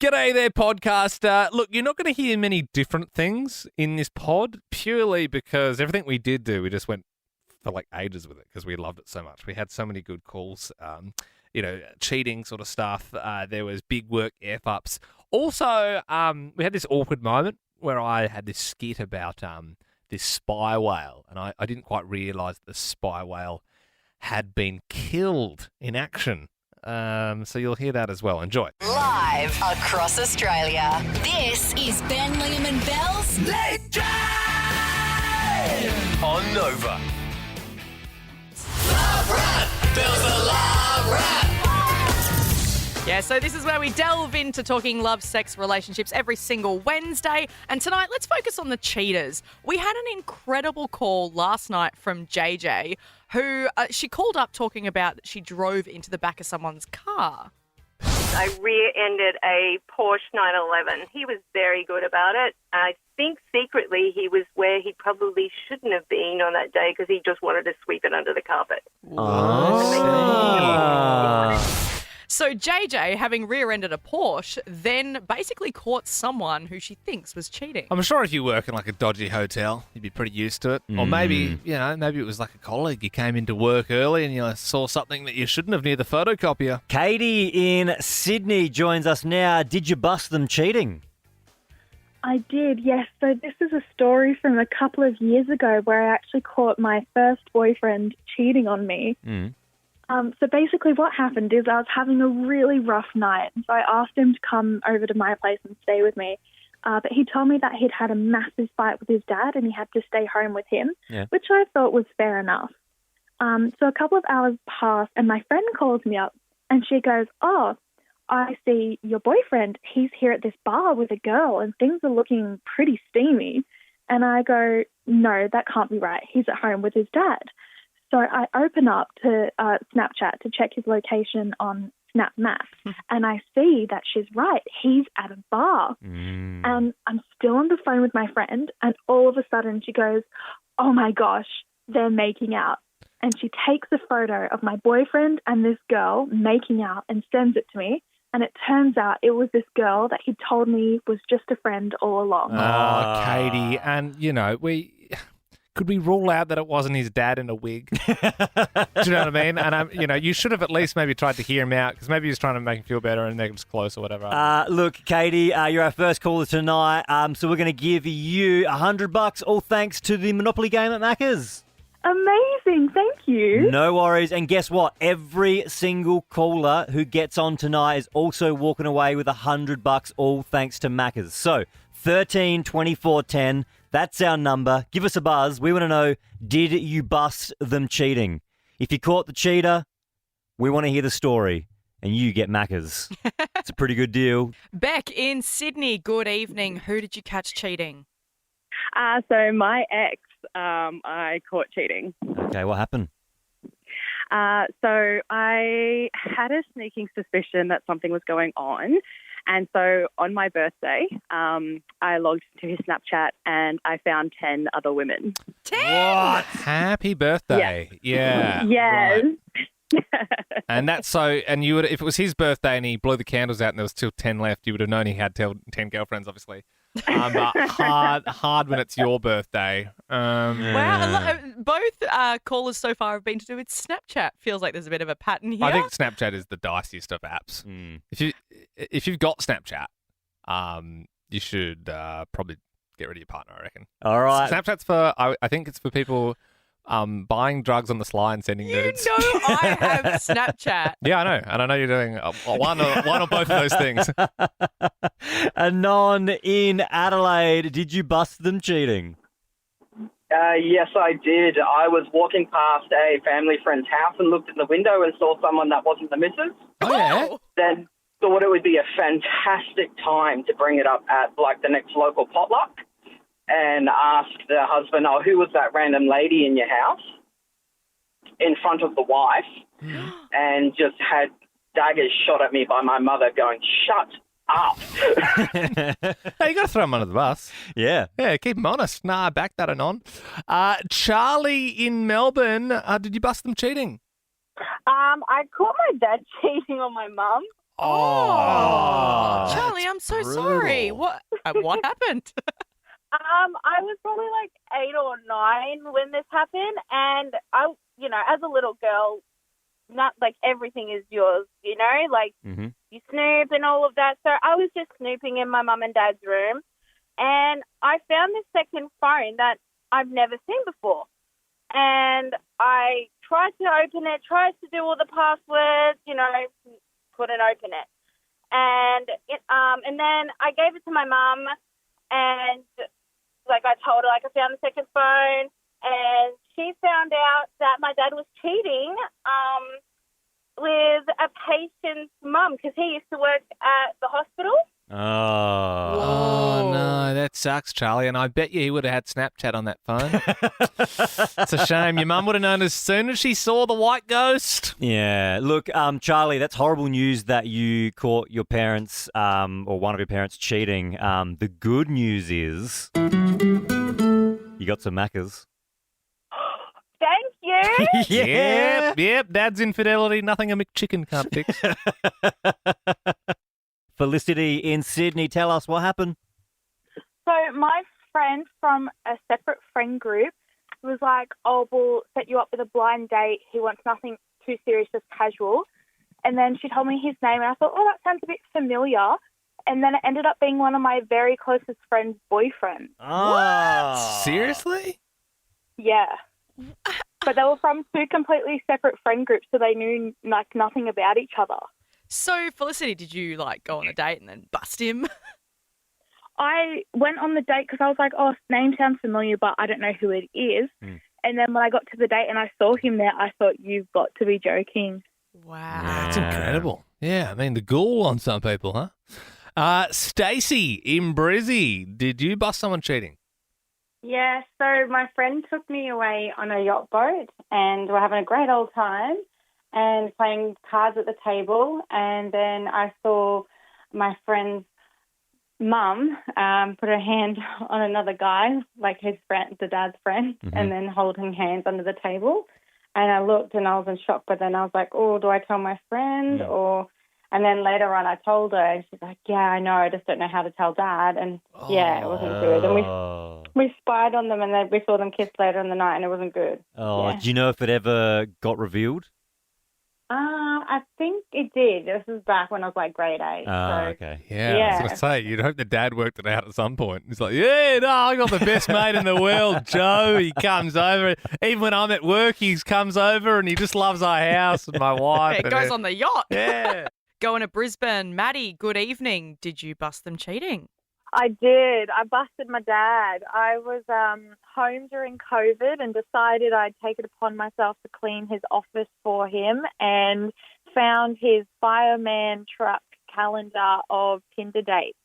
G'day there, podcast. Look, you're not going to hear many different things in this pod purely because everything we did do, we just went for like ages with it because we loved it so much. We had so many good calls, cheating sort of stuff. There was big work F-ups. Also, we had this awkward moment where I had this skit about this spy whale, and I didn't quite realise the spy whale had been killed in action. So you'll hear that as well. Enjoy. Live across Australia, this is Ben, Liam and Belle's Late Drive on Nova. Love Rap! Bill's the Love Rap! Yeah, so this is where we delve into talking love, sex, relationships every single Wednesday. And tonight, let's focus on the cheaters. We had an incredible call last night from JJ, who she called up talking about that she drove into the back of someone's car. I rear-ended a Porsche 911. He was very good about it. I think secretly he was where he probably shouldn't have been on that day because he just wanted to sweep it under the carpet. So JJ, having rear-ended a Porsche, then basically caught someone who she thinks was cheating. I'm sure if you work in like a dodgy hotel, you'd be pretty used to it. Or maybe it was like a colleague. You came into work early and you saw something that you shouldn't have near the photocopier. Katie in Sydney joins us now. Did you bust them cheating? I did, yes. So this is a story from a couple of years ago where I actually caught my first boyfriend cheating on me. So basically what happened is I was having a really rough night. So I asked him to come over to my place and stay with me. But he told me that he'd had a massive fight with his dad and he had to stay home with him, which I thought was fair enough. So a couple of hours passed and my friend calls me up and she goes, "Oh, I see your boyfriend. He's here at this bar with a girl and things are looking pretty steamy." And I go, "No, that can't be right. He's at home with his dad." So I open up to Snapchat to check his location on Snap Maps, and I see that she's right. He's at a bar. And I'm still on the phone with my friend, and all of a sudden she goes, "Oh my gosh, they're making out." And she takes a photo of my boyfriend and this girl making out and sends it to me. And it turns out it was this girl that he told me was just a friend all along. Oh, Katie. And, could we rule out that it wasn't his dad in a wig? Do you know what I mean? And, you should have at least maybe tried to hear him out because maybe he was trying to make him feel better and make him close or whatever. Look, Katie, you're our first caller tonight, so we're going to give you $100, all thanks to the Monopoly game at Macca's. Amazing, thank you. No worries. And guess what? Every single caller who gets on tonight is also walking away with $100, all thanks to Macca's. So, 13 24 10, that's our number. Give us a buzz. We want to know, did you bust them cheating? If you caught the cheater, we want to hear the story. And you get Macca's. It's a pretty good deal. Beck in Sydney, good evening. Who did you catch cheating? So my ex, I caught cheating. Okay, what happened? So I had a sneaking suspicion that something was going on. And so on my birthday, I logged into his Snapchat and I found 10 other women. 10? What? Happy birthday. Yeah. Yes. Right. And that's so, and you would, if it was his birthday and he blew the candles out and there was still 10 left, you would have known he had 10 girlfriends, obviously. But hard when it's your birthday. Wow, both callers so far have been to do with Snapchat. Feels like there's a bit of a pattern here. I think Snapchat is the diciest of apps. If you've got Snapchat, you should probably get rid of your partner, I reckon. All right. Snapchat's for, I think it's for people buying drugs on the sly and sending nudes. You know I have Snapchat. Yeah, I know. And I know you're doing one or both of those things. Anon in Adelaide, did you bust them cheating? Yes, I did. I was walking past a family friend's house and looked in the window and saw someone that wasn't the missus. Oh, yeah? Then thought it would be a fantastic time to bring it up at, the next local potluck and asked the husband, "Oh, who was that random lady in your house?" in front of the wife, and just had daggers shot at me by my mother going, "Shut up." Hey, you got to throw him under the bus. Yeah. Yeah, keep him honest. Nah, back that anon. Charlie in Melbourne, did you bust them cheating? I caught my dad cheating on my mum. Oh, Charlie, I'm so brutal. sorry. What happened? I was probably like 8 or 9 when this happened, and I, as a little girl, not like everything is yours, like you snoop and all of that. So I was just snooping in my mum and dad's room, and I found this second phone that I've never seen before. And I tried to open it, tried to do all the passwords, couldn't open it. And then I gave it to my mum, and I told her I found the second phone, and she found out that my dad was cheating with a patient's mum because he used to work at the hospital. Oh, no, that sucks, Charlie. And I bet you he would have had Snapchat on that phone. It's a shame. Your mum would have known as soon as she saw the white ghost. Yeah. Look, Charlie, that's horrible news that you caught your parents or one of your parents cheating. The good news is you got some Maccas. Thank you. Yep. Dad's infidelity, nothing a McChicken can't fix. Felicity in Sydney, tell us what happened. So my friend from a separate friend group was like, oh, we'll set you up with a blind date. He wants nothing too serious, just casual. And then she told me his name, and I thought, oh, that sounds a bit familiar. And then it ended up being one of my very closest friend's boyfriends. What? Seriously? Yeah. But they were from 2 completely separate friend groups, so they knew nothing about each other. So, Felicity, did you go on a date and then bust him? I went on the date because I was like, oh, his name sounds familiar, but I don't know who it is. And then when I got to the date and I saw him there, I thought, you've got to be joking. Wow. That's incredible. Yeah, I mean, the ghoul on some people, huh? Stacey in Brizzy, did you bust someone cheating? Yeah, so my friend took me away on a yacht boat, and we're having a great old time and playing cards at the table. And then I saw my friend's mum put her hand on another guy, like his friend, the dad's friend, and then holding hands under the table. And I looked and I was in shock, but then I was like, oh, do I tell my friend? And then later on I told her, and she's like, yeah, I know, I just don't know how to tell Dad. And yeah, it wasn't good. And we spied on them, and then we saw them kiss later in the night, and it wasn't good. Oh, do you know if it ever got revealed? I think it did. This was back when I was like grade 8. Okay. Yeah, I was going to say, you'd hope the dad worked it out at some point. He's like, yeah, no, I got the best mate in the world, Joe. He comes over. Even when I'm at work, he comes over and he just loves our house and my wife. It goes on the yacht. Yeah. Going to Brisbane. Maddie, good evening. Did you bust them cheating? I did. I busted my dad. I was home during COVID and decided I'd take it upon myself to clean his office for him, and found his fireman truck calendar of Tinder dates.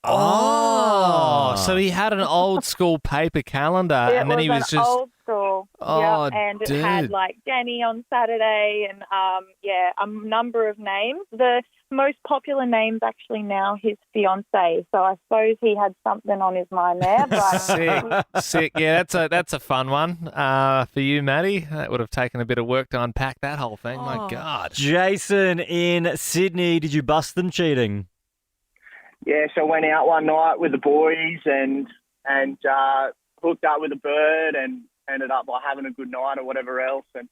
Oh, so he had an old school paper calendar, and then he was just old school. Oh, and dude. it had like Danny on Saturday, and a number of names. The most popular name's actually now his fiance. So I suppose he had something on his mind there. But sick. Yeah, that's a fun one for you, Maddie. That would have taken a bit of work to unpack that whole thing. My God. Jason in Sydney, did you bust them cheating? Yeah, so I went out one night with the boys and hooked up with a bird and ended up like having a good night or whatever else. And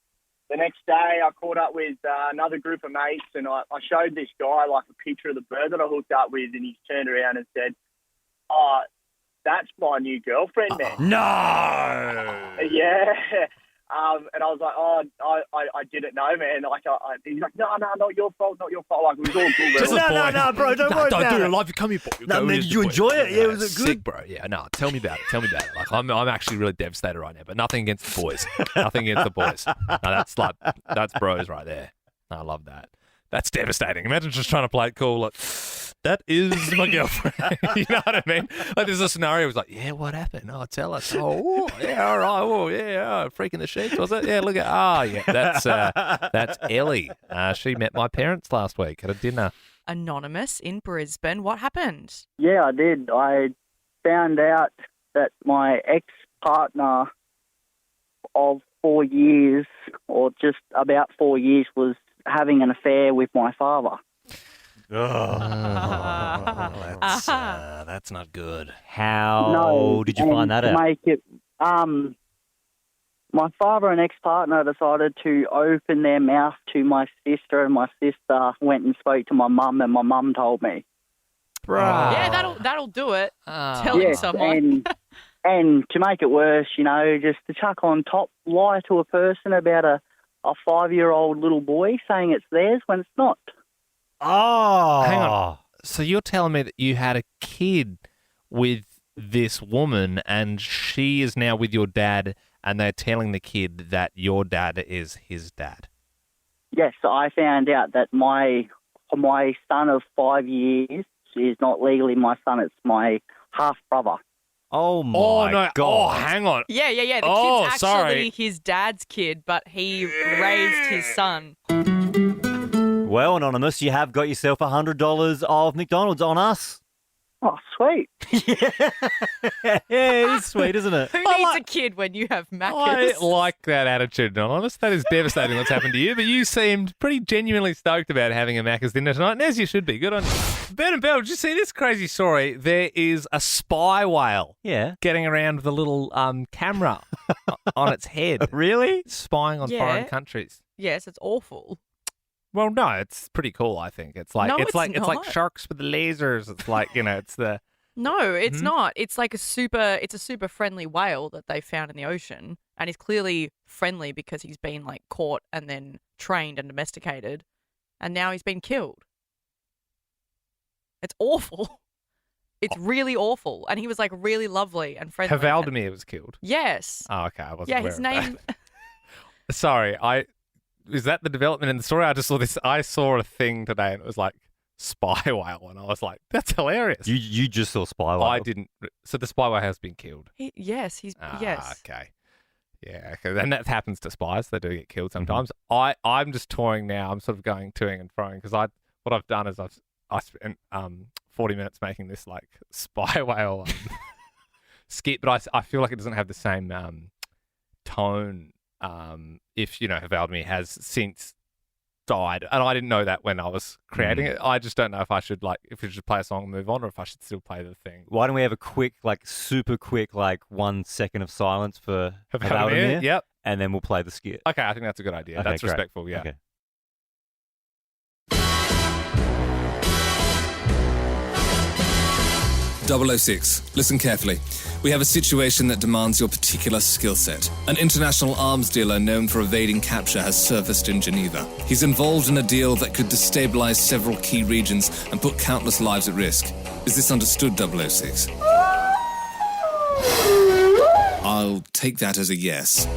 the next day I caught up with another group of mates, and I showed this guy like a picture of the bird that I hooked up with, and he turned around and said, oh, that's my new girlfriend, man. No! Yeah. And I was like, oh, I didn't know, man. He's like, no, not your fault, not your fault. Like, it was all cool. No, bro, don't worry about do it. it live. Come here, boy. No, man, did you enjoy it? Yeah, was it good? Sick, bro. Yeah, no, tell me about it. Like, I'm actually really devastated right now, but nothing against the boys. Nothing against the boys. No, that's bros right there. I love that. That's devastating. Imagine just trying to play it cool. Like, that is my girlfriend. You know what I mean? Like, there's a scenario. It was like, yeah, what happened? Oh, tell us. Oh, yeah, all right. Oh, yeah, freaking the sheets, was it? Yeah, look at. Oh, yeah, that's Ellie. She met my parents last week at a dinner. Anonymous in Brisbane. What happened? Yeah, I did. I found out that my ex-partner of 4 years, or just about 4 years, was having an affair with my father. That's not good. How did you find that to out? Make it, my father and ex-partner decided to open their mouth to my sister, and my sister went and spoke to my mum, and my mum told me. Yeah, that'll do it. Telling Yes, someone. and to make it worse, just to chuck on top, lie to a person about a 5-year-old little boy saying it's theirs when it's not. Oh. Hang on. So you're telling me that you had a kid with this woman and she is now with your dad and they're telling the kid that your dad is his dad? Yes, I found out that my son of 5 years is not legally my son, it's my half-brother. Oh, my no. God. Oh, hang on. Yeah. The kid's actually sorry. his dad's kid, but he raised his son. Well, Anonymous, you have got yourself $100 of McDonald's on us. Oh, sweet. Yeah, it's sweet, isn't it? Who needs a kid when you have I Macca's? like that attitude, Anonymous. That is devastating what's happened to you, but you seemed pretty genuinely stoked about having a Macca's dinner tonight, and as you should be. Good on you. Ben and Belle, did you see this crazy story? There is a spy whale getting around with a little camera on its head. Really? Spying on foreign countries. Yes, it's awful. Well, no, it's pretty cool, I think. It's like No, it's like not. sharks with the lasers. It's like, it's the No, it's not. It's like a super friendly whale that they found in the ocean, and he's clearly friendly because he's been like caught and then trained and domesticated, and now he's been killed. It's awful. It's really awful, and he was like really lovely and friendly. Hvaldimir was killed. Yes. Oh, okay. I wasn't Yeah, aware his of that. name. Sorry, is that the development in the story? I just saw this. I saw a thing today, and it was like spy whale, and I was like, "That's hilarious." You just saw spy whale. I didn't. So the spy whale has been killed. Yes. Okay. Yeah. Okay. And that happens to spies. They do get killed sometimes. I'm just toying now. I'm sort of going toing and froing because what I've done is I spent 40 minutes making this like spy whale skit, but I feel like it doesn't have the same tone. If Hvaldimir has since died, and I didn't know that when I was creating it. I just don't know if we should play a song and move on, or if I should still play the thing. Why don't we have a quick, super quick, 1 second of silence for Hvaldimir? Yep. And then we'll play the skit. Okay, I think that's a good idea. Okay, That's great. respectful. Yeah. Okay. .006. Listen carefully. We have a situation that demands your particular skill set. An international arms dealer known for evading capture has surfaced in Geneva. He's involved in a deal that could destabilize several key regions and put countless lives at risk. Is this understood, 006? I'll take that as a yes.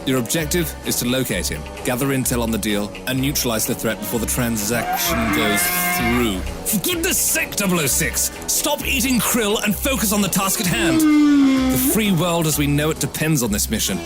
Your objective is to locate him, gather intel on the deal, and neutralize the threat before the transaction goes through. For goodness sake, 006! Stop eating krill and focus on the task at hand! The free world as we know it depends on this mission.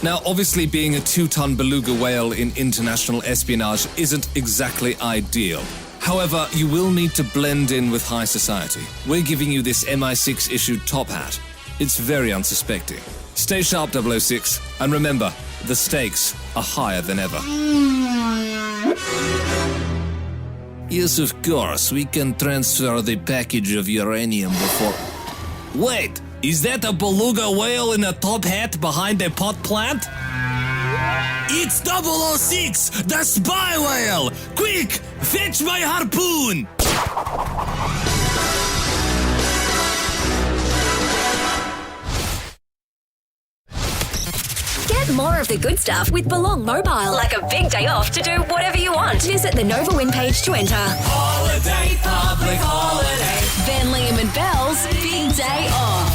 Now, obviously being a 2-ton beluga whale in international espionage isn't exactly ideal. However, you will need to blend in with high society. We're giving you this MI6 issued top hat. It's very unsuspecting. Stay sharp, 006, and remember, the stakes are higher than ever. Yes, of course, we can transfer the package of uranium before... Wait, is that a beluga whale in a top hat behind a pot plant? It's 006, the spy whale! Quick, fetch my harpoon! Get more of the good stuff with Belong Mobile. Like a big day off to do whatever you want. Visit the Nova Win page to enter. Holiday, public holiday. Ben, Liam and Belle's big day off.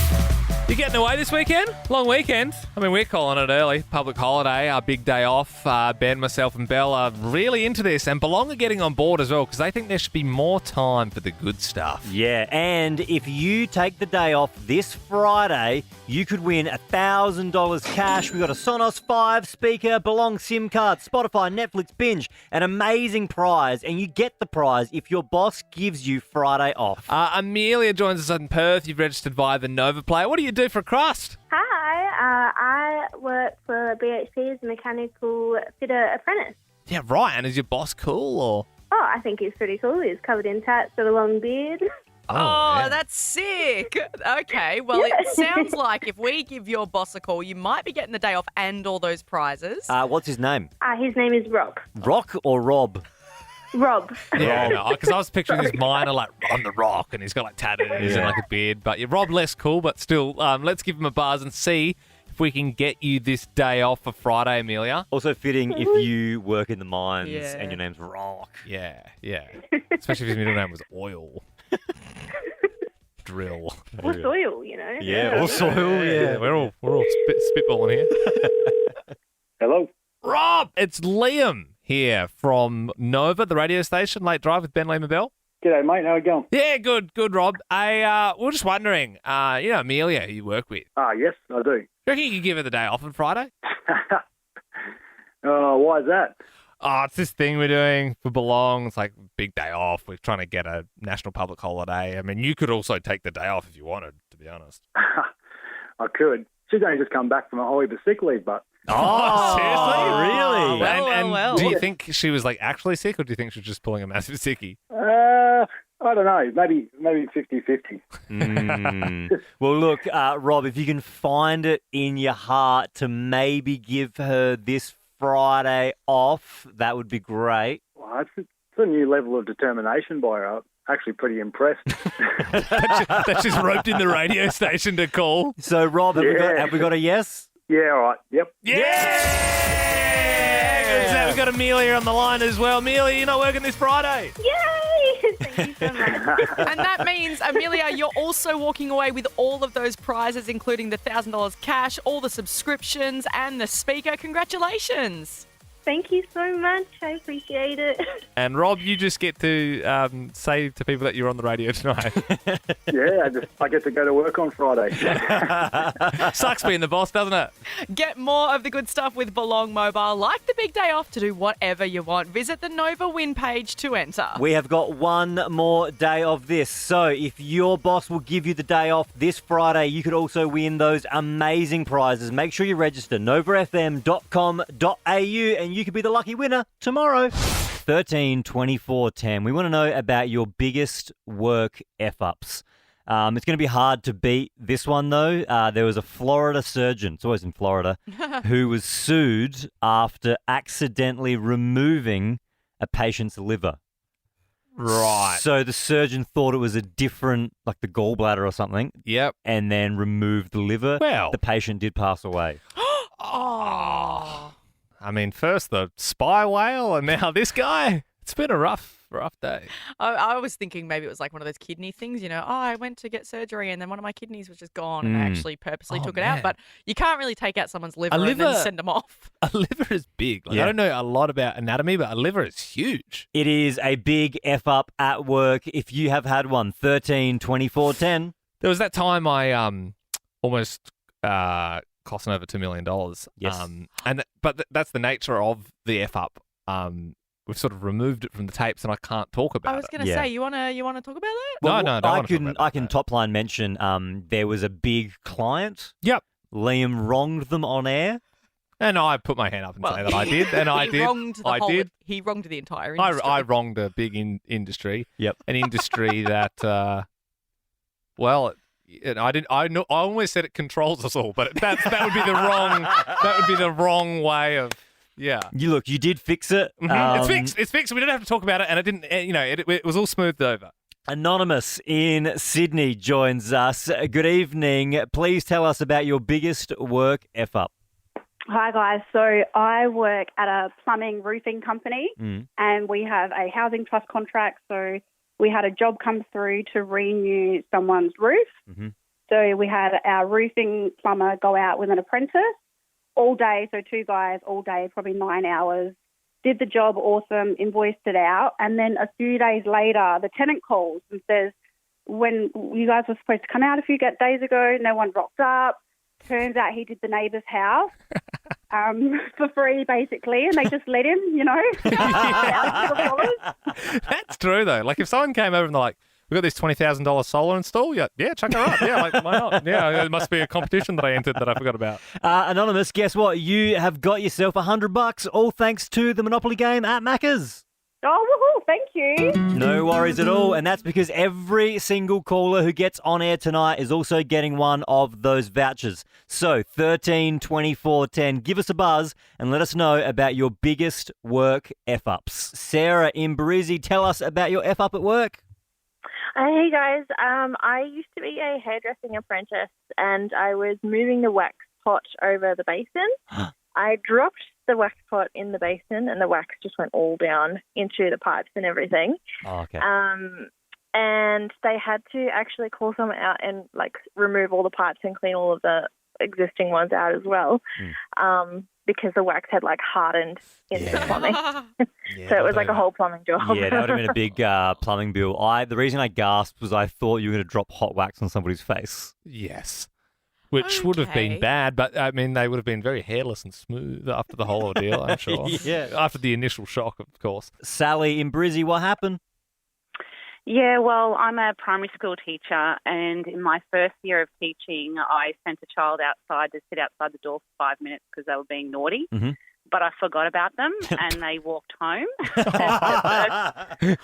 You getting away this weekend? Long weekend. I mean, we're calling it early. Public holiday, our big day off. Ben, myself and Belle are really into this, and Belong are getting on board as well because they think there should be more time for the good stuff. Yeah, and if you take the day off this Friday, you could win $1,000 cash. We've got a Sonos 5 speaker, Belong SIM card, Spotify, Netflix, Binge, an amazing prize, and you get the prize if your boss gives you Friday off. Amelia joins us in Perth. You've registered via the Nova Player. What do you do for a crust? Hi, I work for BHP as a mechanical fitter apprentice. Yeah, right. And is your boss cool or? Oh, I think he's pretty cool. He's covered in tats, got a long beard. Oh, that's sick. Okay, well, it sounds like if we give your boss a call, you might be getting the day off and all those prizes. What's his name? His name is Rob. Rock or Rob? Rob. Yeah, because I was picturing this miner like on the rock and he's got like tattoos and like a beard. But yeah, Rob less cool, but still, let's give him a buzz and see if we can get you this day off for Friday, Amelia. Also fitting if you work in the mines and your name's Rock. Yeah. Especially if his middle name was Oil. Drill. Or soil, you know. Yeah, or soil, yeah. We're all spitballing here. Hello. Rob! It's Liam here from Nova, the radio station, Late Drive with Ben, Liam and Belle. G'day, mate. How you going? Yeah, good, Rob. We're just wondering, Amelia, who you work with. Yes, I do. You reckon you could give her the day off on Friday? Why is that? Oh, it's this thing we're doing for Belong. It's like big day off. We're trying to get a national public holiday. I mean, you could also take the day off if you wanted, to be honest. I could. She's only just come back from a holiday sick leave, but... Oh, seriously? Really? Well. Do you think she was like actually sick, or do you think she was just pulling a massive sickie? I don't know. Maybe 50-50. Well, look, Rob, if you can find it in your heart to maybe give her this Friday off, that would be great. Well, it's a new level of determination by her. I'm actually pretty impressed. That she's roped in the radio station to call. So, Rob, have we got a yes? Yeah, all right. Yep. Yeah! We've got Amelia on the line as well. Amelia, you're not working this Friday. Yay! Thank you so much. And that means, Amelia, you're also walking away with all of those prizes, including the $1,000 cash, all the subscriptions, and the speaker. Congratulations. Thank you so much. I appreciate it. And Rob, you just get to say to people that you're on the radio tonight. Yeah, I get to go to work on Friday. Sucks being the boss, doesn't it? Get more of the good stuff with Belong Mobile, like the big day off, to do whatever you want. Visit the Nova Win page to enter. We have got one more day of this. So if your boss will give you the day off this Friday, you could also win those amazing prizes. Make sure you register novafm.com.au and you could be the lucky winner tomorrow. 13 24 10. We want to know about your biggest work F-ups. It's going to be hard to beat this one, though. There was a Florida surgeon, it's always in Florida, who was sued after accidentally removing a patient's liver. Right. So the surgeon thought it was a different, like the gallbladder or something. Yep. And then removed the liver. Well. The patient did pass away. Oh. I mean, first the spy whale and now this guy. It's been a rough day. I was thinking maybe it was like one of those kidney things, I went to get surgery and then one of my kidneys was just gone and I actually purposely took it out. But you can't really take out someone's liver and then send them off. A liver is big. I don't know a lot about anatomy, but a liver is huge. It is a big F-up at work if you have had one. 13 24 10. There was that time I almost costing over $2 million. Yes. But that's the nature of the F-up. We've sort of removed it from the tapes, and I can't talk about it. I was going to say, you want to talk about that? No, I don't want to talk about I can top line mention there was a big client. Yep. Liam wronged them on air. And I put my hand up and say that I did, and I did. He wronged the entire industry. I wronged a big industry. Yep. An industry that, I didn't. I almost said it controls us all, but that would be the wrong. That would be the wrong way of. Yeah. You did fix it. It's fixed. It's fixed. We didn't have to talk about it, and it didn't. It was all smoothed over. Anonymous in Sydney joins us. Good evening. Please tell us about your biggest work F-up. Hi, guys. So I work at a plumbing roofing company and we have a housing trust contract. So we had a job come through to renew someone's roof. Mm-hmm. So we had our roofing plumber go out with an apprentice all day. So two guys all day, probably 9 hours. Did the job, awesome, invoiced it out. And then a few days later, the tenant calls and says, when you guys were supposed to come out a few days ago, no one rocked up. Turns out he did the neighbour's house for free, basically, and they just let him, That's true, though. Like, if someone came over and they're like, we've got this $20,000 solar install, yeah, chuck her up. Yeah, like, why not? Yeah, it must be a competition that I entered that I forgot about. Anonymous, guess what? You have got yourself $100, all thanks to the Monopoly game at Macca's. Oh, woohoo, thank you. No worries at all. And that's because every single caller who gets on air tonight is also getting one of those vouchers. So 13 24 10, give us a buzz and let us know about your biggest work F-ups. Sarah in Brizzy, tell us about your F-up at work. Hey guys, I used to be a hairdressing apprentice and I was moving the wax pot over the basin. I dropped the wax pot in the basin and the wax just went all down into the pipes and everything. Oh, okay. And they had to actually call someone out and remove all the pipes and clean all of the existing ones out as well. Because the wax had hardened into the plumbing. So it was like a whole plumbing job. Yeah, that would have been a big plumbing bill. The reason I gasped was I thought you were going to drop hot wax on somebody's face. Yes. Which would have been bad, but I mean, they would have been very hairless and smooth after the whole ordeal, I'm sure. Yeah. After the initial shock, of course. Sally in Brizzy, what happened? Yeah, well, I'm a primary school teacher, and in my first year of teaching, I sent a child outside to sit outside the door for 5 minutes because they were being naughty. Mm-hmm. But I forgot about them, and they walked home. The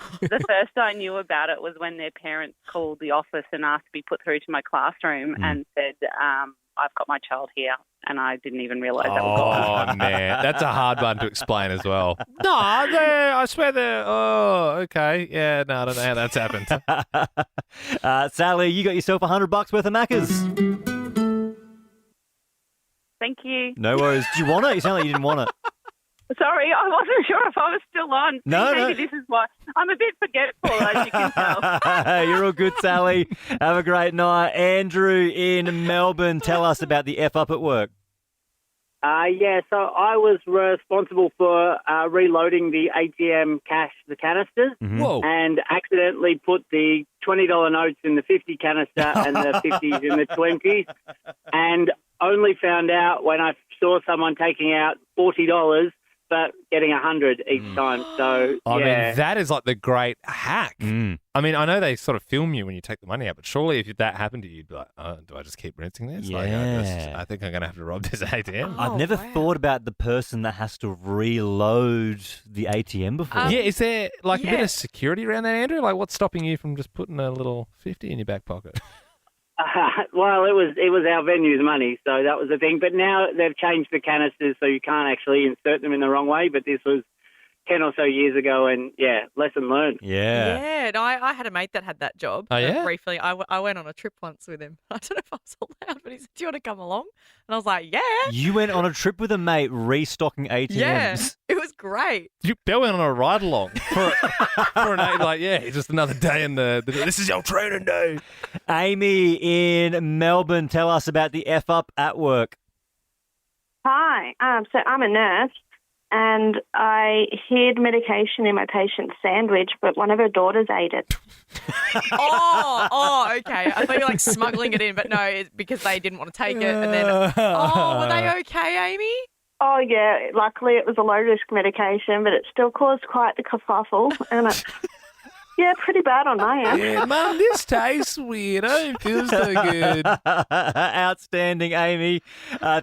first I knew about it was when their parents called the office and asked to be put through to my classroom and said, I've got my child here, and I didn't even realise that was gone. Oh, man. That's a hard one to explain as well. No, I swear they're... Oh, okay. Yeah, no, I don't know how that's happened. Sally, you got yourself $100 worth of Maccas. Thank you. No worries. Do you want it? You sound like you didn't want it. Sorry, I wasn't sure if I was still on. Maybe this is why. I'm a bit forgetful, as you can tell. You're all good, Sally. Have a great night. Andrew in Melbourne, tell us about the F-up at work. Yeah, so I was responsible for reloading the ATM cash, the canisters, and accidentally put the $20 notes in the 50 canister and the 50s in the 20s, and only found out when I saw someone taking out $40 but getting 100 each time. So, I mean, that is like the great hack. I mean, I know they sort of film you when you take the money out, but surely if that happened to you, you'd be like, oh, do I just keep rinsing this? Yeah. I think I'm going to have to rob this ATM. I've never thought about the person that has to reload the ATM before. Yeah, is there a bit of security around that, Andrew? Like, what's stopping you from just putting a little 50 in your back pocket? Well, it was our venue's money, so that was the thing. But now they've changed the canisters, so you can't actually insert them in the wrong way. But this was 10 or so years ago, and lesson learned. Yeah, no, I had a mate that had that job. Oh, yeah? Briefly, I went on a trip once with him. I don't know if I was allowed, but he said, do you want to come along? And I was like, yeah. You went on a trip with a mate restocking ATMs. Yeah, it was great. Bill went on a ride along for an it's just another day in the this is your training day. Amy in Melbourne, tell us about the F-up at work. Hi, so I'm a nurse and I hid medication in my patient's sandwich, but one of her daughters ate it. Oh, okay. I thought you were smuggling it in, but no, it's because they didn't want to take it. And then, were they okay, Amy? Oh, yeah. Luckily, it was a low-risk medication, but it still caused quite the kerfuffle. And it's, pretty bad on my end. Yeah, Mum, this tastes weird. I don't feel so good. Outstanding, Amy.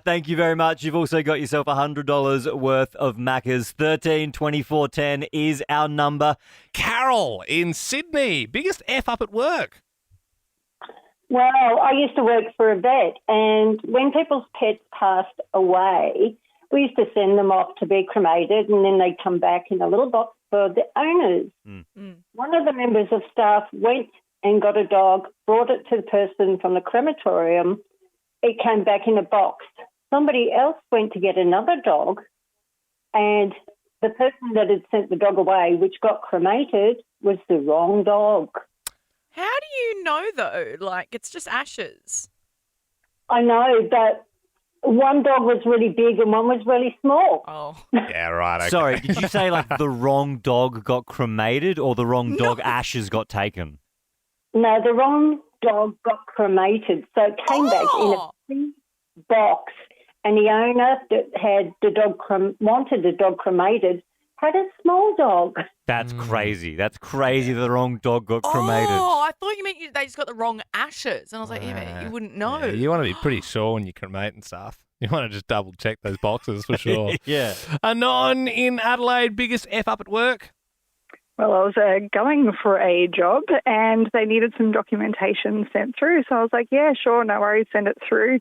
Thank you very much. You've also got yourself $100 worth of Maccas. 13 24 10 is our number. Carol in Sydney. Biggest F-up at work. Well, I used to work for a vet, and when people's pets passed away, we used to send them off to be cremated, and then they'd come back in a little box for the owners. One of the members of staff went and got a dog, brought it to the person from the crematorium. It came back in a box. Somebody else went to get another dog, and the person that had sent the dog away, which got cremated, was the wrong dog. How do you know, though? It's just ashes. I know, but one dog was really big and one was really small. Oh. Yeah, right. Okay. Sorry, did you say the wrong dog got cremated or the wrong dog ashes got taken? No, the wrong dog got cremated. So it came back in a big box, and the owner that had the dog wanted the dog cremated had a small dog. That's crazy. That's crazy the wrong dog got cremated. Oh, I thought you meant they just got the wrong ashes. And I was like, but you wouldn't know. Yeah, you want to be pretty sure when you cremate and stuff. You want to just double check those boxes for sure. Yeah. Anon in Adelaide, biggest F-up at work? Well, I was going for a job and they needed some documentation sent through. So I was like, yeah, sure, no worries, send it through.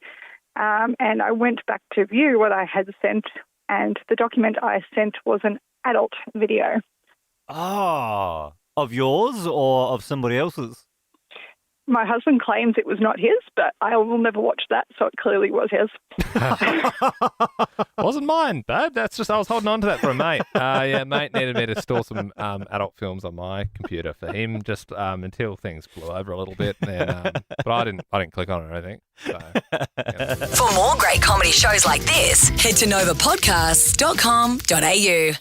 And I went back to view what I had sent, and the document I sent was an adult video. Oh, of yours or of somebody else's? My husband claims it was not his, but I will never watch that, so it clearly was his. Wasn't mine, babe. That's just I was holding on to that for a mate. Yeah, mate needed me to store some adult films on my computer for him, just until things blew over a little bit. And, but I didn't click on it or anything. So, yeah. For more great comedy shows like this, head to novapodcasts.com.au.